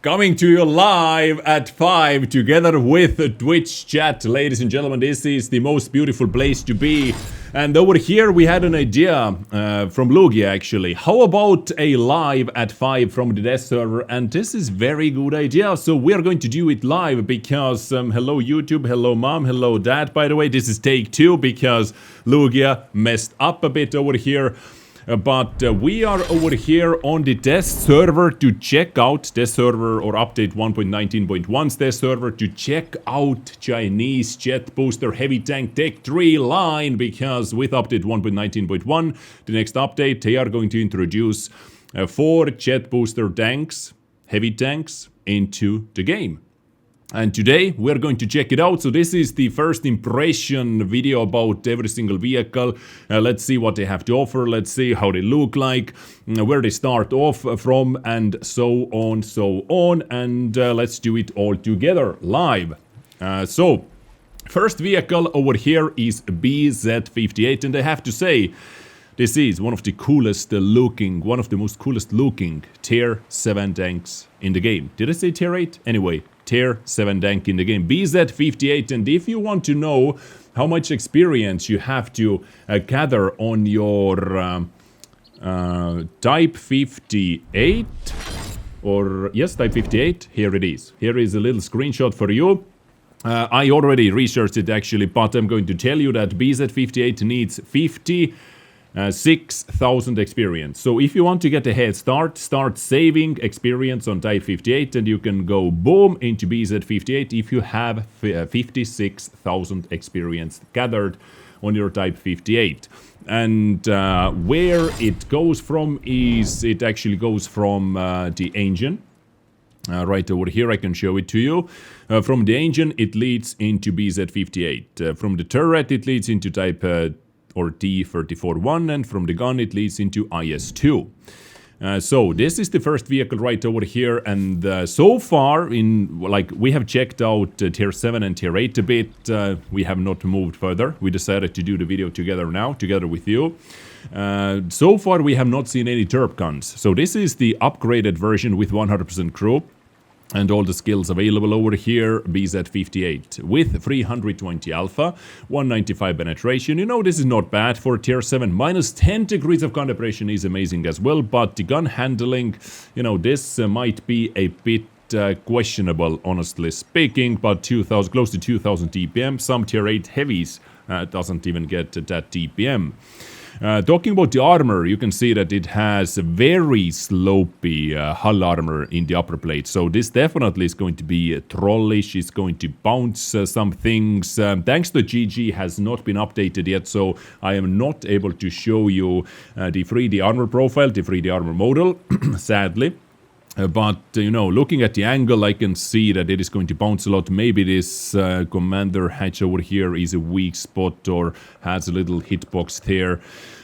Coming to you live at 5 together with Twitch chat. Ladies and gentlemen, this is the most beautiful place to be. And over here we had an idea from Lugia actually. How about a live at 5 from the desk server? And this is very good idea. So we are going to do it live because hello YouTube, hello mom, hello dad. By the way, this is take 2 because Lugia messed up a bit over here. But we are over here on the test server to check out test server or update 1.19.1's test server to check out Chinesejet booster heavy tank tech 3 line, because with update 1.19.1, the next update, they are going to introduce 4 jet booster tanks, heavy tanks, into the game. And today we're going to check it out. So this is the first impression video about every single vehicle. Let's see what they have to offer. Let's see how they look like, where they start off from, and so on. And let's do it all together live. So first vehicle over here is BZ58, and I have to say, this is one of the coolest looking, one of the most coolest looking tier 7 tanks in the game. Did I say tier 8? Anyway, tier 7 tank in the game. BZ58, and if you want to know how much experience you have to gather on your Type 58, or yes, Type 58, here it is. Here is a little screenshot for you. I already researched it actually, but I'm going to tell you that BZ58 needs 6,000 experience. So if you want to get a head start, start saving experience on Type 58 and you can go boom into BZ58 if you have 56,000 experience gathered on your Type 58. And where it goes from is, it actually goes from the engine. Right over here, I can show it to you. From the engine, it leads into BZ58. From the turret, it leads into Type or T-34-1, and from the gun it leads into IS-2. So this is the first vehicle right over here, and so far we have checked out tier 7 and tier 8 a bit. We have not moved further. We decided to do the video together now, together with you. So far we have not seen any turp guns. So this is the upgraded version with 100% crew. And all the skills available over here, BZ58 with 320 alpha, 195 penetration. You know, this is not bad for tier 7. Minus 10 degrees of gun depression is amazing as well, but the gun handling, you know, this might be a bit questionable, honestly speaking, but close to 2000 DPM. Some tier 8 heavies doesn't even get that DPM. Talking about the armor, you can see that it has very slopey hull armor in the upper plate. So this definitely is going to be trollish, it's going to bounce some things. Thanks to GG has not been updated yet, so I am not able to show you the 3D armor profile, the 3D armor model, sadly. But, you know, looking at the angle, I can see that it is going to bounce a lot. Maybe this commander hatch over here is a weak spot or has a little hitbox there.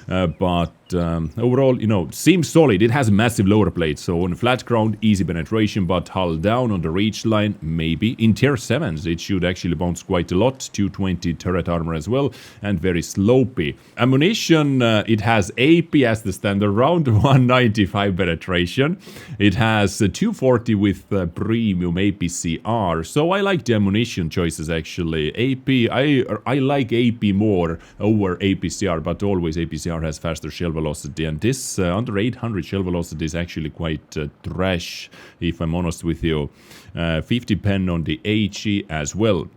But overall, you know, seems solid. It has a massive lower plate, so on flat ground, easy penetration, but hull down on the reach line, maybe. In tier 7s, it should actually bounce quite a lot. 220 turret armor as well, and very slopey. Ammunition, it has AP as the standard round, 195 penetration. It has 240 with premium APCR, so I like the ammunition choices actually. AP, I like AP more over APCR, but always APCR has faster shell velocity, and this under 800 shell velocity is actually quite trash, if I'm honest with you. 50 pen on the HE as well.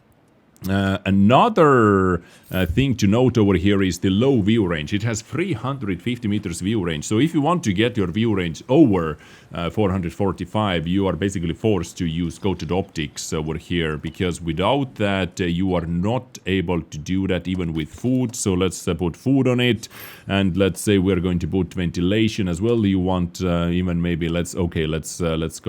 Another thing to note over here is the low view range. It has 350 meters view range. So if you want to get your view range over 445, you are basically forced to use coated optics over here, because without that you are not able to do that even with food. So let's put food on it, and let's say we're going to put ventilation as well. You want even maybe let's go,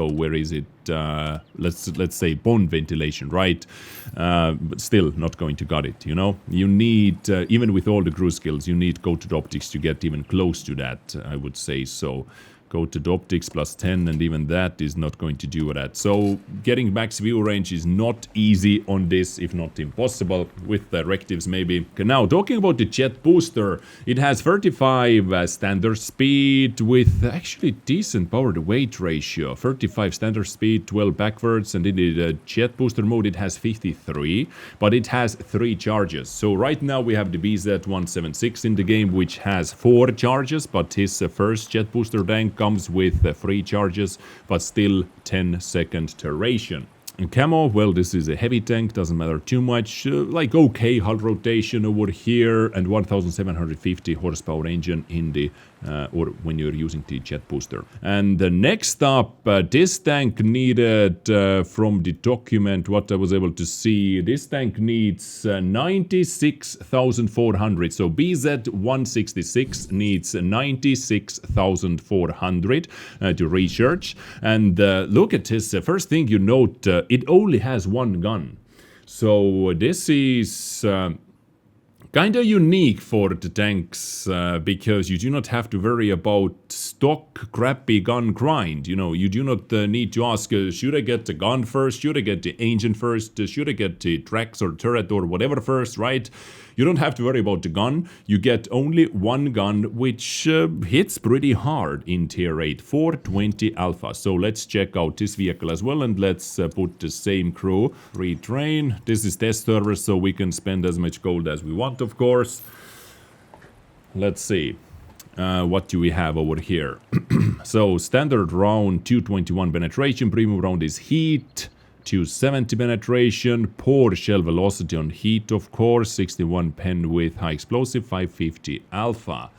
where is it? Let's say bone ventilation, right? But still not going to got it, you know. You need even with all the crew skills, you need coated optics to get even close to that, I would say. So Go to the optics plus 10, and even that is not going to do that. So getting max view range is not easy on this, if not impossible, with directives maybe. Okay, now talking about the jet booster, it has 35 standard speed with actually decent power to weight ratio. 35 standard speed, 12 backwards, and in the jet booster mode it has 53, but it has 3 charges. So right now we have the BZ-176 in the game, which has 4 charges, but his first jet booster tank comes with 3 charges, but still 10-second duration. And camo, well, this is a heavy tank, doesn't matter too much, like okay hull rotation over here, and 1750 horsepower engine in the, or when you're using the jet booster. And next up, this tank needed, from the document, what I was able to see, this tank needs 96,400, so BZ-166 needs 96,400 to research. And look at this, first thing you note, it only has 1 gun. So this is kind of unique for the tanks because you do not have to worry about stock crappy gun grind. You know, you do not need to ask, should I get the gun first? Should I get the engine first? Should I get the tracks or turret or whatever first, right? You don't have to worry about the gun. You get only 1 gun, which hits pretty hard in tier 8, 420 alpha. So let's check out this vehicle as well, and let's put the same crew. Retrain. This is test server, so we can spend as much gold as we want, of course. Let's see. What do we have over here? So standard round, 221 penetration. Premium round is heat. 270 penetration, poor shell velocity on heat, of course, 61 pen with high explosive, 550 alpha.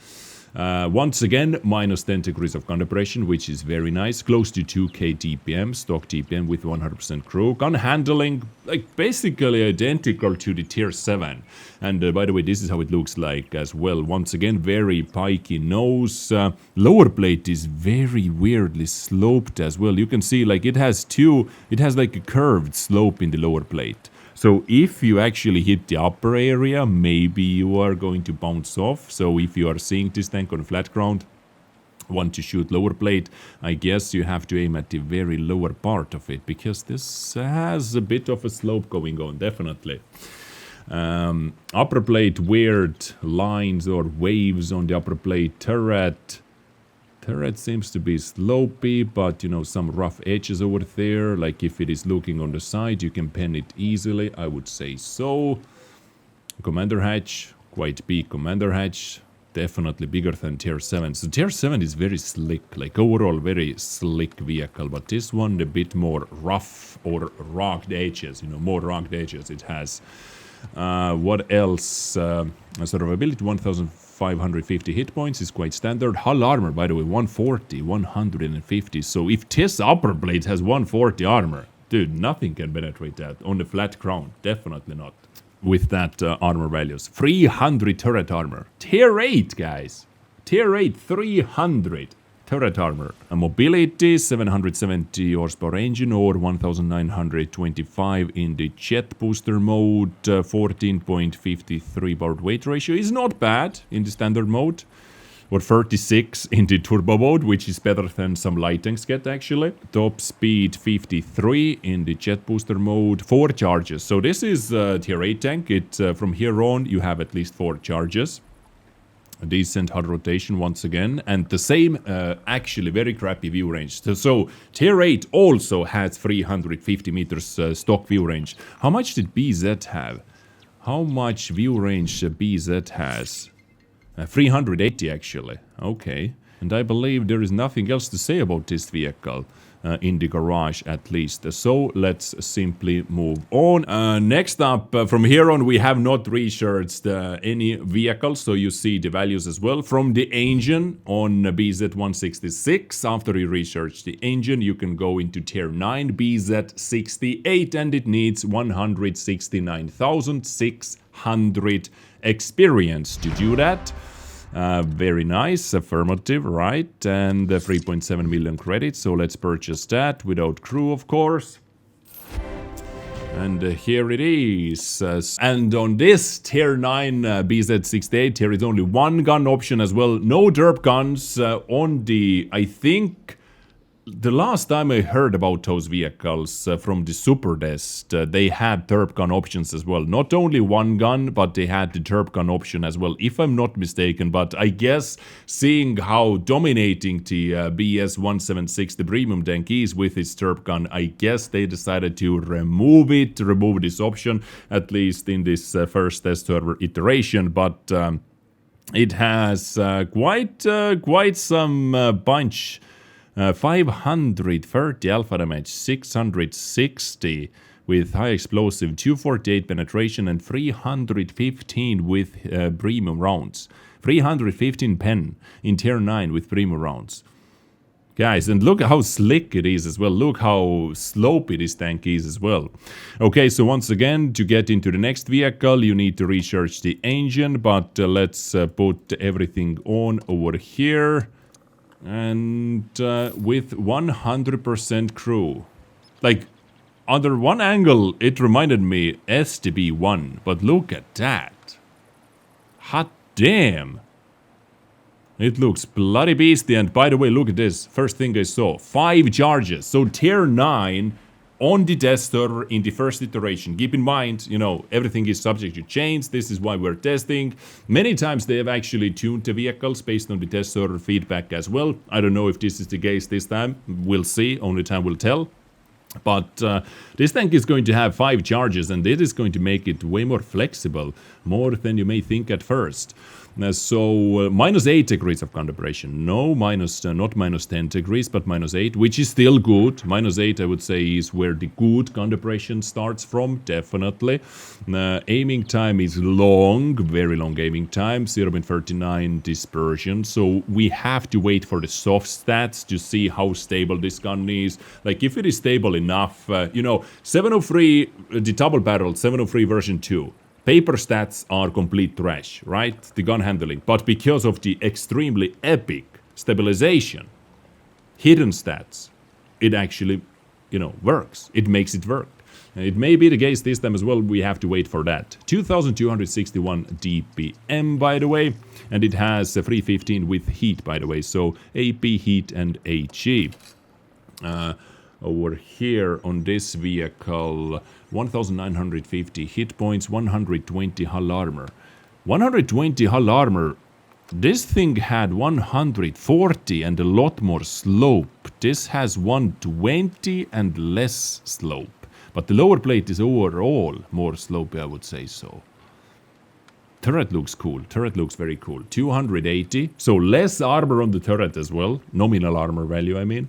Once again, minus 10 degrees of gun depression, which is very nice. Close to 2k TPM, stock TPM with 100% crew. Gun handling, like basically identical to the tier 7. And by the way, this is how it looks like as well. Once again, very pikey nose. Lower plate is very weirdly sloped as well. You can see like it has like a curved slope in the lower plate. So if you actually hit the upper area, maybe you are going to bounce off. So if you are seeing this tank on flat ground, want to shoot lower plate, I guess you have to aim at the very lower part of it, because this has a bit of a slope going on, definitely. Upper plate, weird lines or waves on the upper plate. Turret seems to be slopey, but you know, some rough edges over there. Like if it is looking on the side, you can pen it easily, I would say so. Commander hatch, quite big commander hatch, definitely bigger than tier 7. So tier 7 is very slick, like overall very slick vehicle, but this one a bit more rough or rocked edges, you know, more rocked edges it has. What else? Survivability 1550 hit points is quite standard. Hull armor, by the way, 140, 150. So if this upper plate has 140 armor, dude, nothing can penetrate that on the flat ground. Definitely not with that armor values. 300 turret armor. Tier 8, guys. Tier 8, 300 turret armor. A mobility, 770 horsepower engine or 1925 in the jet booster mode. 14.53 power to weight ratio is not bad in the standard mode. Or 36 in the turbo mode, which is better than some light tanks get actually. Top speed 53 in the jet booster mode. 4 charges. So this is tier 8 tank. From here on you have at least 4 charges. A decent hull rotation once again, and the same actually very crappy view range. So tier 8 also has 350 meters stock view range. How much did BZ have? How much view range BZ has? 380 actually. Okay. And I believe there is nothing else to say about this vehicle. In the garage at least. So let's simply move on. Next up, from here on we have not researched any vehicles, so you see the values as well. From the engine on BZ-166, after you research the engine, you can go into tier 9 BZ-68, and it needs 169,600 experience to do that. Very nice, affirmative, right? And 3.7 million credits, so let's purchase that without crew, of course. And here it is. And on this Tier 9 BZ68, there is only one gun option as well. No derp guns on the, I think... The last time I heard about those vehicles from the Super Test, they had derp gun options as well. Not only one gun, but they had the derp gun option as well, if I'm not mistaken. But I guess seeing how dominating the BS-176, the premium tank, is with its derp gun, I guess they decided to remove this option, at least in this first test server iteration. But it has quite some bunch. 530 alpha damage, 660 with high explosive, 248 penetration, and 315 with premium rounds. 315 pen in tier 9 with premium rounds. Guys, and look how slick it is as well. Look how slopey this tank is as well. Okay, so once again, to get into the next vehicle, you need to recharge the engine, but let's put everything on over here. And with 100% crew. Like, under one angle, it reminded me STB1, but look at that. Hot damn. It looks bloody beastie, and by the way, look at this. First thing I saw, 5 charges. So tier 9 on the test server in the first iteration. Keep in mind, you know, everything is subject to change. This is why we're testing. Many times they have actually tuned the vehicles based on the test server feedback as well. I don't know if this is the case this time. We'll see. Only time will tell. But this tank is going to have 5 charges, and it is going to make it way more flexible, more than you may think at first. So minus 8 degrees of calibration. No, not minus 10 degrees, but minus 8, which is still good. Minus 8, I would say, is where the good calibration starts from, definitely. Aiming time is long, very long aiming time, 0.39 dispersion. So we have to wait for the soft stats to see how stable this gun is. Like, if it is stable enough, you know, 703, the double barrel, 703 version 2. Paper stats are complete trash, right? The gun handling. But because of the extremely epic stabilization, hidden stats, it actually, you know, works. It makes it work. It may be the case this time as well. We have to wait for that. 2261 DPM, by the way. And it has 315 with heat, by the way. So AP, heat, and HE. Over here on this vehicle, 1950 hit points, 120 hull armor. 120 hull armor. This thing had 140 and a lot more slope. This has 120 and less slope. But the lower plate is overall more slopey, I would say so. Turret looks cool. Turret looks very cool. 280. So less armor on the turret as well. Nominal armor value, I mean.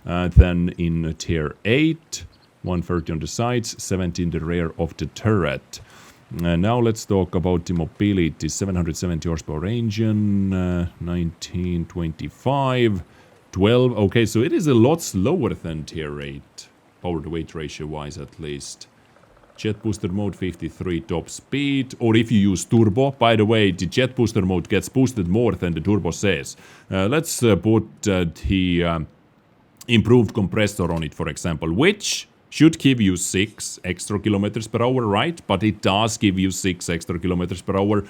Then in tier 8, 130 on the sides, 70 in the rear of the turret. Now let's talk about the mobility. 770 horsepower engine, 1925, 12. Okay, so it is a lot slower than tier 8, power to weight ratio wise at least. Jet booster mode 53 top speed, or if you use turbo, by the way, the jet booster mode gets boosted more than the turbo says. Let's put the improved compressor on it, for example, which should give you 6 extra kilometers per hour, right? But it does give you 6 extra kilometers per hour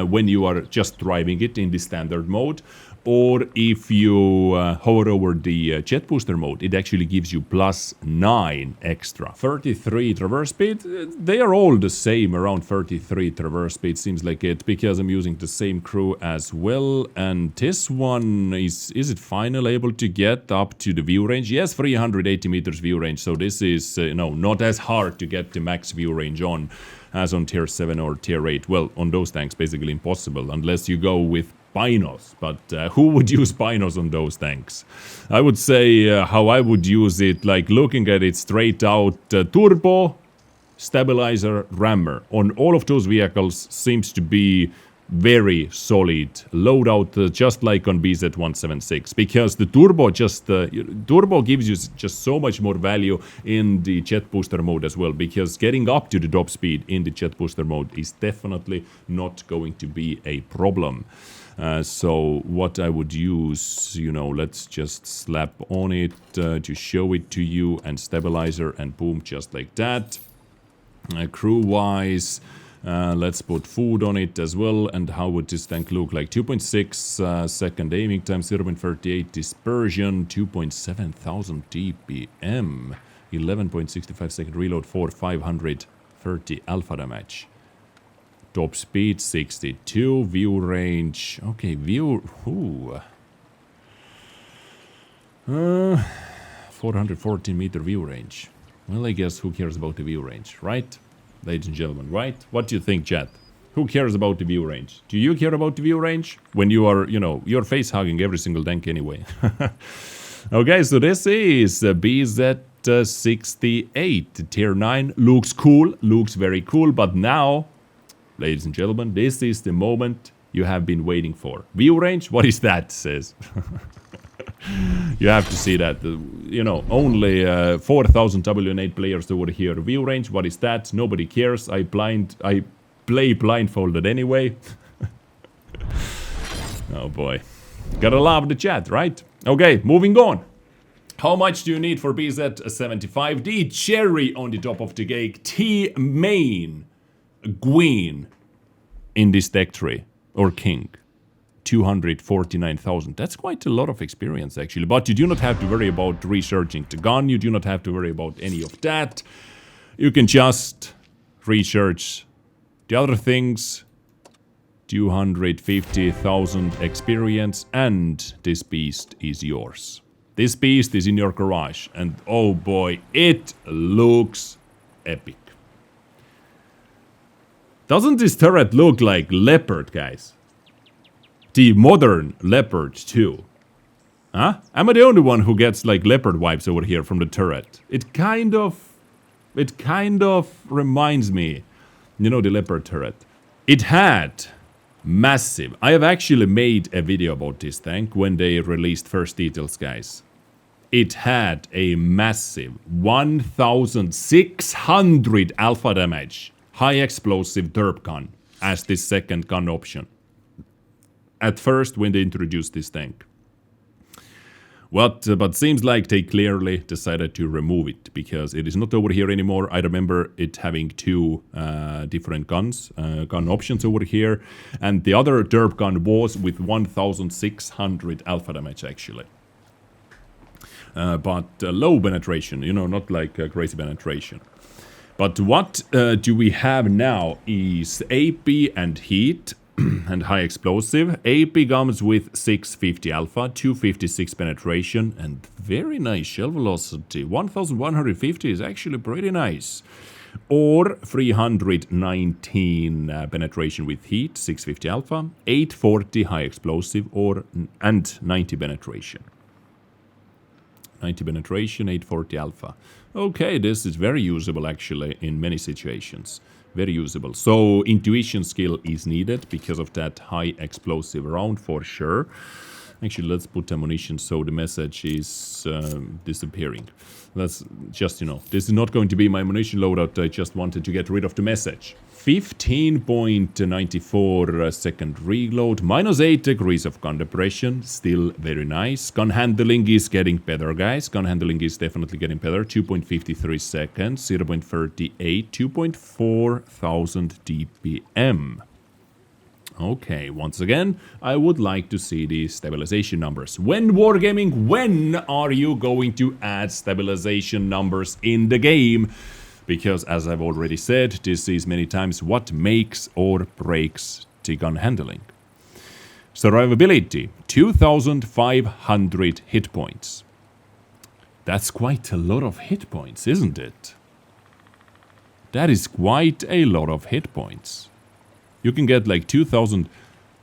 when you are just driving it in the standard mode. Or if you hover over the jet booster mode, it actually gives you plus 9 extra. 33 traverse speed, they are all the same, around 33 traverse speed, seems like it, because I'm using the same crew as well. And this one, is it finally able to get up to the view range? Yes, 380 meters view range, so this is, not as hard to get the max view range on as on tier 7 or tier 8. Well, on those tanks, basically impossible, unless you go with binos, but who would use binos on those tanks? I would say how I would use it, like looking at it straight out, turbo, stabilizer, rammer. On all of those vehicles seems to be very solid loadout, just like on BZ-176, because the turbo turbo gives you just so much more value in the jet booster mode as well, because getting up to the top speed in the jet booster mode is definitely not going to be a problem. So what I would use, let's just slap on it to show it to you, and stabilizer, and boom, just like that. Crew-wise, let's put food on it as well. And how would this tank look like? 2.6 second aiming time, 0.38 dispersion, 2.7 thousand DPM, 11.65 second reload, 530 alpha damage. Top speed 62, view range. Okay, view. 414 meter view range. Well, I guess who cares about the view range, right? Ladies and gentlemen, right? What do you think, chat? Who cares about the view range? Do you care about the view range? When you are, you're face hugging every single tank anyway. Okay, so this is BZ68 tier 9. Looks cool, looks very cool, but now, ladies and gentlemen, this is the moment you have been waiting for. View range? What is that, says? You have to see that, only 4,000 WN8 players over here. View range, what is that? Nobody cares. I play blindfolded anyway. Oh boy. Gotta love the chat, right? Okay, moving on. How much do you need for BZ75? The cherry on the top of the cake. T-main queen in this deck tree. Or king. 249,000. That's quite a lot of experience, actually. But you do not have to worry about researching the gun. You do not have to worry about any of that. You can just research the other things. 250,000 experience, and this beast is yours. This beast is in your garage, and oh boy, it looks epic. Doesn't this turret look like Leopard, guys? The modern Leopard 2. Huh? Am I the only one who gets like Leopard vibes over here from the turret? It kind of reminds me, the Leopard turret. It had massive. I have actually made a video about this tank when they released first details, guys. It had a massive 1,600 alpha damage, high explosive derp gun as this second gun option. At first, when they introduced this tank. But seems like they clearly decided to remove it, because it is not over here anymore. I remember it having two different gun options over here, and the other derp gun was with 1,600 alpha damage, actually. But low penetration, not like crazy penetration. But what do we have now is AP and heat. And high explosive. AP comes with 650 alpha, 256 penetration, and very nice shell velocity. 1150 is actually pretty nice. Or 319 penetration with heat, 650 alpha, 840 high explosive, and 90 penetration. 90 penetration, 840 alpha. Okay, this is very usable actually in many situations. Very usable. So intuition skill is needed because of that high explosive round for sure. Actually, let's put ammunition so the message is disappearing. Let's just, this is not going to be my ammunition loadout. I just wanted to get rid of the message. 15.94 second reload, -8 degrees of gun depression, still very nice. Gun handling is getting better, guys. Gun handling is definitely getting better. 2.53 seconds, 0.38, 2.4 thousand DPM. Okay, once again, I would like to see the stabilization numbers. When Wargaming, when are you going to add stabilization numbers in the game? Because, as I've already said, this is many times what makes or breaks the gun handling. Survivability, 2,500 hit points. That's quite a lot of hit points, isn't it? That is quite a lot of hit points. You can get like 2,000...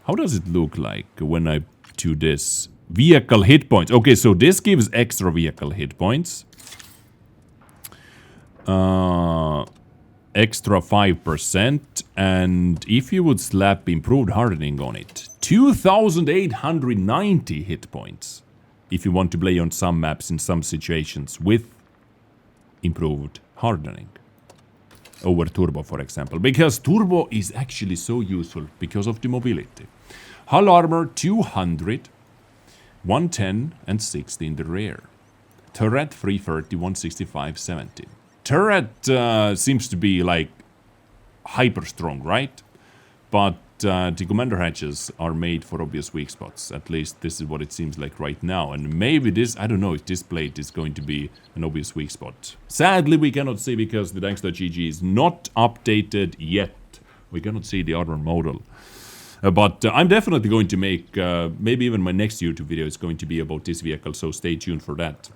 How does it look like when I do this? Vehicle hit points. Okay, so this gives extra vehicle hit points. Extra 5%, and if you would slap improved hardening on it, 2,890 hit points. If you want to play on some maps in some situations with improved hardening. Over turbo, for example, because turbo is actually so useful because of the mobility. Hull armor 200, 110 and 60 in the rear. Turret 330, 165, 70. turret seems to be like hyper strong, right? But the commander hatches are made for obvious weak spots. At least this is what it seems like right now. And maybe this, I don't know if this plate is going to be an obvious weak spot. Sadly, we cannot see because the tanks.gg is not updated yet. We cannot see the other model. But I'm definitely going to make, maybe even my next YouTube video is going to be about this vehicle, so stay tuned for that.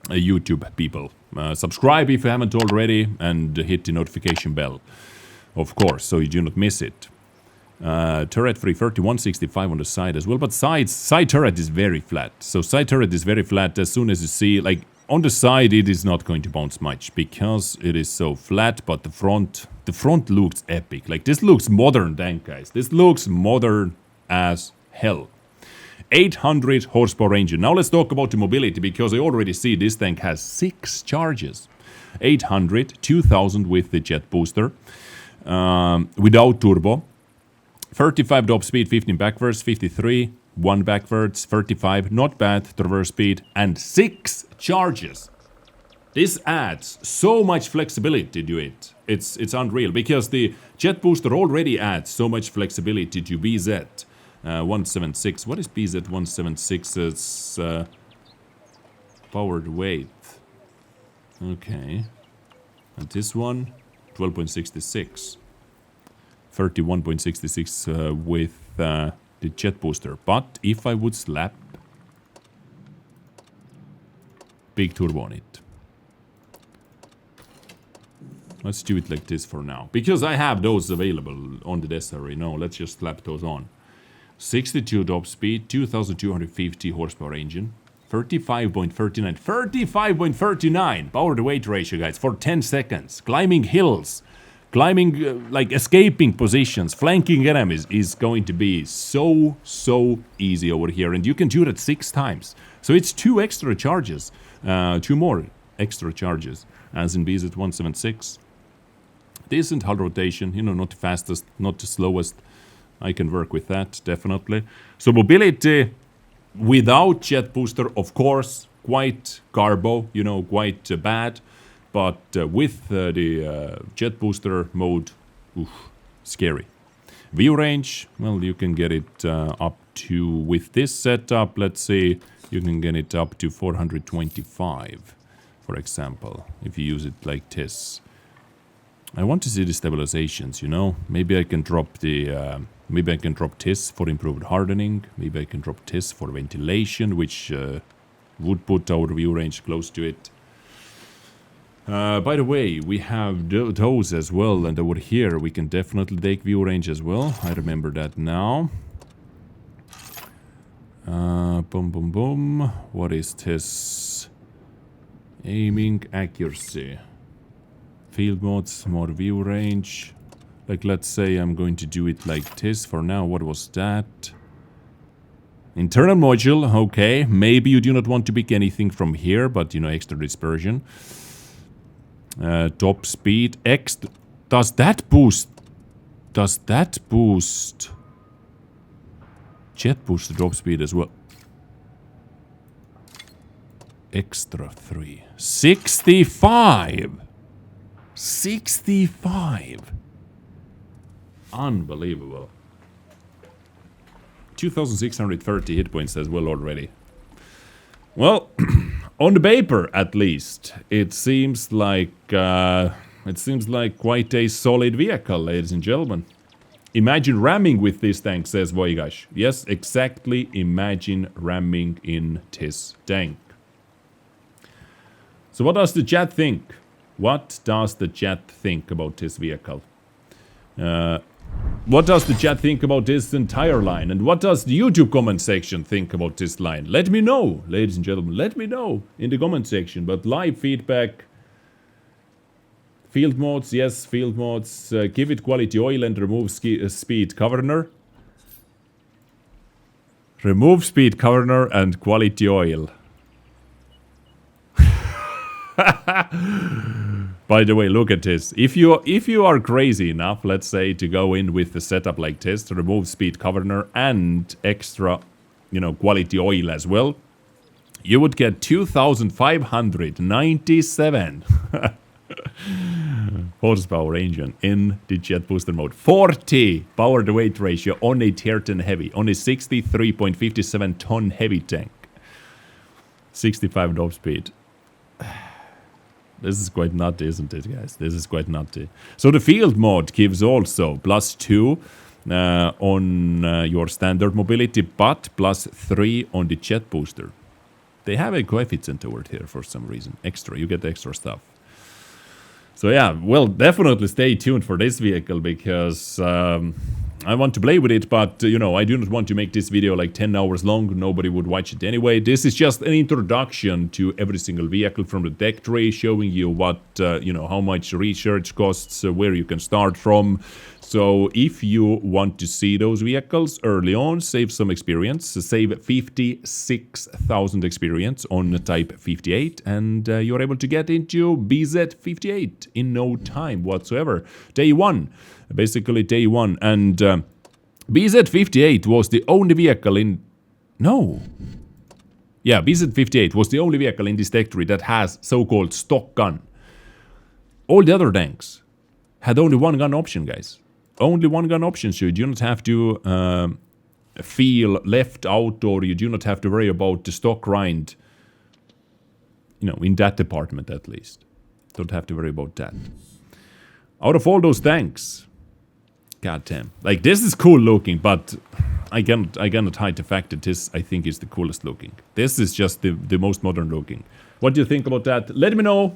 YouTube people. Subscribe if you haven't already, and hit the notification bell, of course, so you do not miss it. Turret 330, 165 on the side as well, but side turret is very flat. So side turret is very flat. As soon as you see, like, on the side it is not going to bounce much because it is so flat, but the front looks epic. Like, this looks modern tank, guys. This looks modern as hell. 800 horsepower engine. Now let's talk about the mobility, because I already see this tank has 6 charges. 800, 2000 with the jet booster, without turbo. 35 top speed, 15 backwards, 53, 1 backwards, 35, not bad, traverse speed, and 6 charges. This adds so much flexibility to it. It's unreal, because the jet booster already adds so much flexibility to BZ 176. What is BZ 176's powered weight? Okay. And this one, 12.66. 31.66 with the jet booster. But if I would slap big turbo on it. Let's do it like this for now, because I have those available on the Desiree. No, let's just slap those on. 62 top speed, 2250 horsepower engine, 35.39, 35.39 power to weight ratio, guys, for 10 seconds. Climbing hills, climbing, like, escaping positions, flanking enemies is going to be so easy over here. And you can do that 6 times. So it's 2 extra charges, 2 more extra charges, as in BZ 176. Decent hull rotation, you know, not the fastest, not the slowest. I can work with that, definitely. So mobility without jet booster, of course, quite carbo, you know, quite bad. But with the jet booster mode, oof, scary. View range, well, you can get it up to, with this setup, let's say, you can get it up to 425, for example, if you use it like this. I want to see the stabilizations, you know. Maybe I can drop the, maybe I can drop this for improved hardening. Maybe I can drop this for ventilation, which would put our view range close to it. By the way, we have those as well, and over here we can definitely take view range as well. I remember that now. Boom, boom, boom. What is this? Aiming accuracy. Field modes, more view range. Like, let's say I'm going to do it like this for now. What was that? Internal module, okay. Maybe you do not want to pick anything from here, but, you know, extra dispersion. Top speed, does that boost jet boost top speed as well? Extra 3, 65, unbelievable. 2630 hit points as well already. Well, on the paper, at least, it seems like quite a solid vehicle, ladies and gentlemen. Imagine ramming with this tank, says Voigash. Yes, exactly. Imagine ramming in this tank. So, what does the chat think? What does the chat think about this vehicle? What does the chat think about this entire line? And what does the YouTube comment section think about this line? Let me know, ladies and gentlemen. Let me know in the comment section. But live feedback. Field modes, yes, field modes. Give it quality oil and remove speed governor. Remove speed governor and quality oil. By the way, look at this. If you are crazy enough, let's say, to go in with the setup like this, to remove speed governor and extra, you know, quality oil as well, you would get 2,597. Horsepower engine in the jet booster mode. 40 power to weight ratio on a tier 10 heavy. On a 63.57 ton heavy tank. 65 top speed. This is quite nutty, isn't it, guys? This is quite nutty. So the field mod gives also +2 on your standard mobility, but +3 on the jet booster. They have a coefficient over here for some reason. Extra, you get extra stuff. So yeah, well, definitely stay tuned for this vehicle because I want to play with it, but you know, I do not want to make this video like 10 hours long. Nobody would watch it anyway. This is just an introduction to every single vehicle from the deck tree, showing you what, you know, how much research costs, where you can start from. So if you want to see those vehicles early on, save some experience, save 56,000 experience on Type 58, and you're able to get into BZ58 in no time whatsoever. Day one, basically day one. And BZ58 was the only vehicle in... No. Yeah, BZ58 was the only vehicle in this deck tree that has so-called stock gun. All the other tanks had only one gun option, guys. Only one gun option, so you do not have to feel left out, or you do not have to worry about the stock grind, you know, in that department at least. Don't have to worry about that. Out of all those tanks, goddamn, like this is cool looking, but I cannot hide the fact that this I think is the coolest looking. This is just the most modern looking. What do you think about that? Let me know.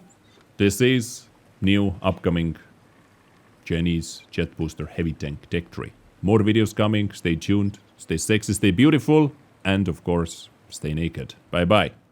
This is new upcoming Chinese jet booster heavy tank tech tree. More videos coming. Stay tuned. Stay sexy. Stay beautiful. And of course, stay naked. Bye bye.